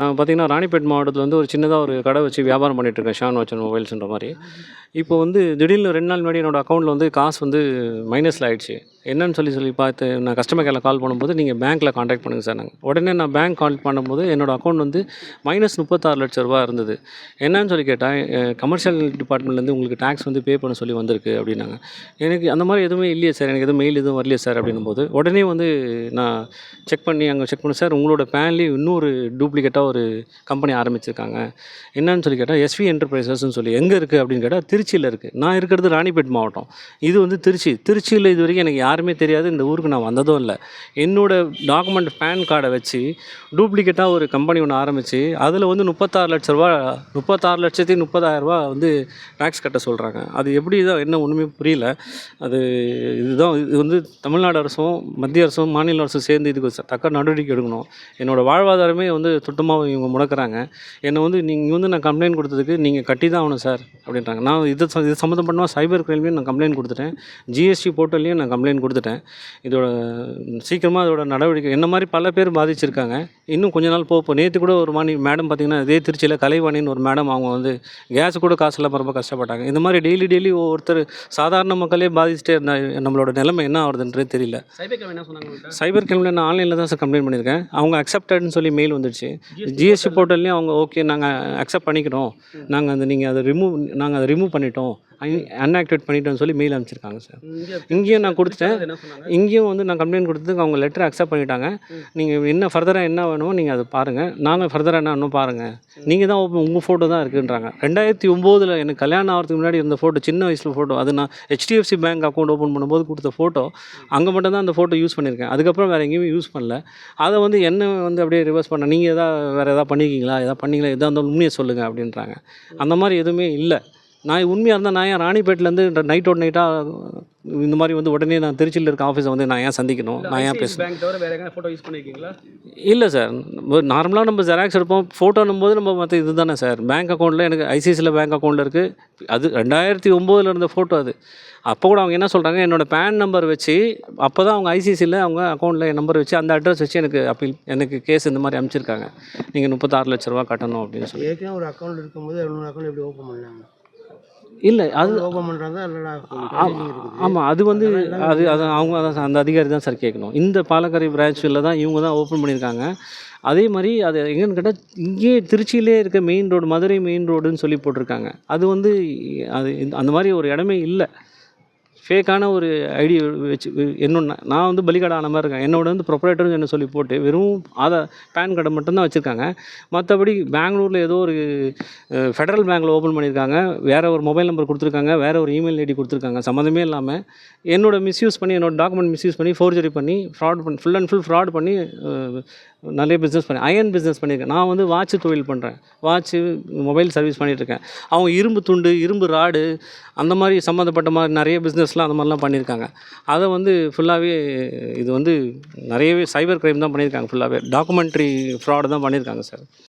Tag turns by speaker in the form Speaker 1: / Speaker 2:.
Speaker 1: பார்த்தீங்கன்னா, ராணிப்பேட் மாவட்டத்தில வந்து ஒரு சின்னதா ஒரு கடை வச்சு வியாபாரம் பண்ணிட்டுருக்கேன். ஷான் வச்சன் மொபைல்ஸ்ன்ற மாரி. இப்போ வந்து திடீர்னு 2 நாள் முன்னாடி என்னோட அக்கவுண்ட்ல வந்து காசு வந்து மைனஸ்ல ஆயிடுச்சு. என்னன்னு சொல்லி பார்த்து நான் கஸ்டமர் கேர்ல கால் பண்ணும்போது, "நீங்க பேங்க்ல கான்டாக்ட் பண்ணுங்க சார்னாங்க." உடனே நான் பேங்க் கால் பண்ணும்போது, என்னோட அக்கவுண்ட் வந்து மைனஸ் ரூ. 36,00,000 இருந்தது. என்னன்னு சொல்லி கேட்டேன், கமர்ஷியல் டிபார்ட்மெண்ட்லேருந்து உங்களுக்கு டாக்ஸ் வந்து பே பண்ண சொல்லி வந்திருக்கு." அப்படின்னாங்க. எனக்கு அந்த மாரி எதுவுமே இல்லையே சார். எனக்கு எதுவும் மெயில் எதுவும் வரலையே சார் அப்படின்னும்போது, உடனே வந்து நான் செக் பண்ணேன் சார். உங்களோட பேன்லேயே இன்னொரு டூப்ளிகேட்டா ஒரு கம்பெனி ஆரம்பிச்சிருக்காங்க. என்னன்னு சொல்லி கேட்டா, எஸ்வி என்டர்பிரைசஸ்ன்னு சொல்லி எங்கே இருக்குது அப்படின்னு கேட்டால், திருச்சியில் இருக்குது. நான் இருக்கிறது ராணிப்பேட் மாவட்டம். இது வந்து திருச்சி. திருச்சியில் இதுவரைக்கும் எனக்கு யாருமே தெரியாது. இந்த ஊருக்கு நான் வந்ததும் இல்லை. என்னோட டாக்குமெண்ட் பேன் கார்டை வச்சு டூப்ளிகேட்டாக ஒரு கம்பெனி ஒன்று ஆரம்பித்து அதில் வந்து ரூ. 36,30,30,000 வந்து டேக்ஸ் கட்ட சொல்கிறாங்க. அது எப்படி தான் என்ன ஒன்றுமே புரியல. அது இது வந்து தமிழ்நாடு அரசும், மத்திய அரசும், மாநில அரசும் சேர்ந்து இதுக்கு தக்க நடவடிக்கை எடுக்கணும். என்னோடய வாழ்வாதாரமே வந்து சுத்தமாக இவங்க முடக்குறாங்க. என்னை வந்து நீங்கள் வந்து நான் கம்ப்ளைண்ட் கொடுத்ததுக்கு நீங்கள் கட்டி தான் ஆகணும் சார் அப்படின்றாங்க. நான் இது சம்மந்தப்பட்டமாக சைபர் கிரைம்லேயும் நான் கம்ப்ளைண்ட் கொடுத்துட்டேன். ஜிஎஸ்டி போர்ட்டல்லையும் நான் கம்ப்ளைண்ட் கொடுத்துட்டேன். இதோட சீக்கிரமாக அதோட நடவடிக்கை என்ன மாதிரி பல பேர் பாதிச்சிருக்காங்க. இன்னும் கொஞ்ச நாள் நேற்று கூட ஒரு மேடம் பார்த்திங்கன்னா, இதே திருச்சியில் கலைவாணின்னு ஒரு மேடம், அவங்க வந்து கேஸ் கூட காசு இல்லாமல் ரொம்ப கஷ்டப்பட்டாங்க. இந்த மாதிரி டெய்லி ஒவ்வொருத்தர் சாதாரண மக்களே பாதிச்சுட்டே இருந்தால் நம்மளோட நிலைமை என்ன ஆகுதுன்றதே தெரியல. சைபர் கிரைமில் நான் ஆன்லைனில் தான் சார் கம்ப்ளைண்ட் பண்ணியிருக்கேன். அவங்க அக்செப்டட்னு சொல்லி மெயில் வந்துடுச்சு. ஜிஎஸ்டி போர்ட்டல்லையும் அவங்க ஓகே நாங்கள் அக்செப்ட் பண்ணிக்கிறோம், நாங்கள் அதை ரிமூவ் பண்ணிட்டோம், அன்ஆக்டிவேட் பண்ணிட்டோம்னு சொல்லி மெயில் அனுப்பிச்சிருக்காங்க சார். இங்கேயும் நான் கொடுத்துட்டேன். இங்கேயும் வந்து நான் கம்ப்ளைண்ட் கொடுத்ததுக்கு அவங்க லெட்டர் அக்செப்ட் பண்ணிட்டாங்க. நீங்கள் என்ன ஃபர்தராக என்ன வேணுமோ நீங்கள் அதை பாருங்கள், நாங்கள் ஃபர்தராக என்ன வேணும் பாருங்கள், நீங்கள் தான் உங்கள் ஃபோட்டோ தான் இருக்குன்றாங்க. 2009 எனக்கு கல்யாணம் ஆகிறதுக்கு முன்னாடி இருந்த ஃபோட்டோ, சின்ன வயசில் ஃபோட்டோ, அது நான் ஹெச்டிஎஃப்சி பேங்க் அக்கௌண்ட் ஓப்பன் பண்ணும்போது கொடுத்த ஃபோட்டோ. அங்கே மட்டும் தான் அந்த ஃபோட்டோ யூஸ் பண்ணியிருக்கேன். அதுக்கப்புறம் வேறு எங்கேயுமே யூஸ் பண்ணல. அதை வந்து என்ன வந்து அப்படியே ரிவர்ஸ் பண்ண, நீங்கள் வேறு எதாவது பண்ணியிருக்கீங்களா, எதாவது பண்ணீங்களா, எதாக இருந்தாலும் உண்மையை சொல்லுங்கள் அப்படின்றாங்க. அந்த மாதிரி எதுவுமே இல்லை. நான் உண்மையாக இருந்தால் நான் ஏன் ராணிப்பேட்டிலேருந்து நைட்டாக இந்த மாதிரி வந்து உடனே நான் திருச்சியில் இருக்க ஆஃபீஸை வந்து நான் ஏன் சந்திக்கணும், நான் ஏன் பேசுகிறேன்? இல்லை சார், நார்மலாக நம்ம ஜெராக்ஸ் எடுப்போம். ஃபோட்டோன்னும் போது நம்ம மற்ற இது தானே சார். பேங்க் அக்கௌண்ட்டில் எனக்கு ஐசிஐசியில் பேங்க் அக்கௌண்ட்டில் இருக்குது. அது 2009 இருந்த ஃபோட்டோ அது. அப்போ கூட அவங்க என்ன சொல்கிறாங்க, என்னோடய பேன் நம்பர் வச்சு அப்போ தான் அவங்க ஐசிஐசியில் அவங்க அக்கௌண்ட்டில் என் நம்பர் வச்சு அந்த அட்ரஸ் வச்சு எனக்கு கேஸ் இந்த மாதிரி அனுப்பிச்சிருக்காங்க. நீங்கள் 36,00,000 கட்டணும் அப்படின்னு சொல்லி.
Speaker 2: ஏற்கனவே ஒரு அக்கௌண்ட் இருக்கும்போது அக்கௌண்ட் எப்படி ஓப்பன் பண்ணாங்க?
Speaker 1: இல்லை, அது
Speaker 2: ஓப்பன் பண்ணுறாங்க.
Speaker 1: ஆமாம், அது வந்து அது அவங்க அந்த அதிகாரி தான் சார் கேட்கணும். இந்த பாலக்கரை பிரான்ச்சில் தான் இவங்க தான் ஓப்பன் பண்ணியிருக்காங்க. அதே மாதிரி அது எங்கன்னு கேட்டால், இங்கேயே திருச்சியிலே இருக்க மெயின் ரோடு, மதுரை மெயின் ரோடுன்னு சொல்லி போட்டிருக்காங்க. அது வந்து அந்த மாதிரி ஒரு இடமே இல்லை. ஃபேக்கான ஒரு ஐடி வச்சு நான் வந்து பலிகடை ஆன மாதிரி இருக்கேன். என்னோட வந்து ப்ரொப்ரேட்டர்னு என்ன சொல்லி போட்டு வெறும் பேன் கார்டை மட்டும்தான் வச்சுருக்காங்க. மற்றபடி பெங்களூரில் ஏதோ ஒரு ஃபெடரல் பேங்க்கில் ஓப்பன் பண்ணியிருக்காங்க, வேறு ஒரு மொபைல் நம்பர் கொடுத்துருக்காங்க, வேறு ஒரு இமெயில் ஐடி கொடுத்துருக்காங்க. சம்மந்தமே இல்லாமல் என்னோட டாக்குமெண்ட் மிஸ்யூஸ் பண்ணி ஃபோர்ஜரி பண்ணி ஃபுல் அண்ட் ஃபுல் ஃப்ராட் பண்ணி நிறைய பிஸ்னஸ் அயர்ன் பிஸ்னஸ் பண்ணியிருக்கேன். நான் வந்து வாட்ச் தொழில் பண்ணுறேன். மொபைல் சர்வீஸ் பண்ணிகிட்ருக்கேன். அவங்க இரும்பு துண்டு, இரும்பு ராடு, அந்த மாதிரி சம்மந்தப்பட்ட மாதிரி நிறைய பிஸ்னஸ்லாம் அந்த மாதிரிலாம் பண்ணியிருக்காங்க. அதை வந்து ஃபுல்லாகவே இது வந்து நிறையவே சைபர் கிரைம் தான் பண்ணியிருக்காங்க. ஃபுல்லாகவே டாக்குமெண்ட்ரி ஃப்ராடு தான் பண்ணியிருக்காங்க சார்.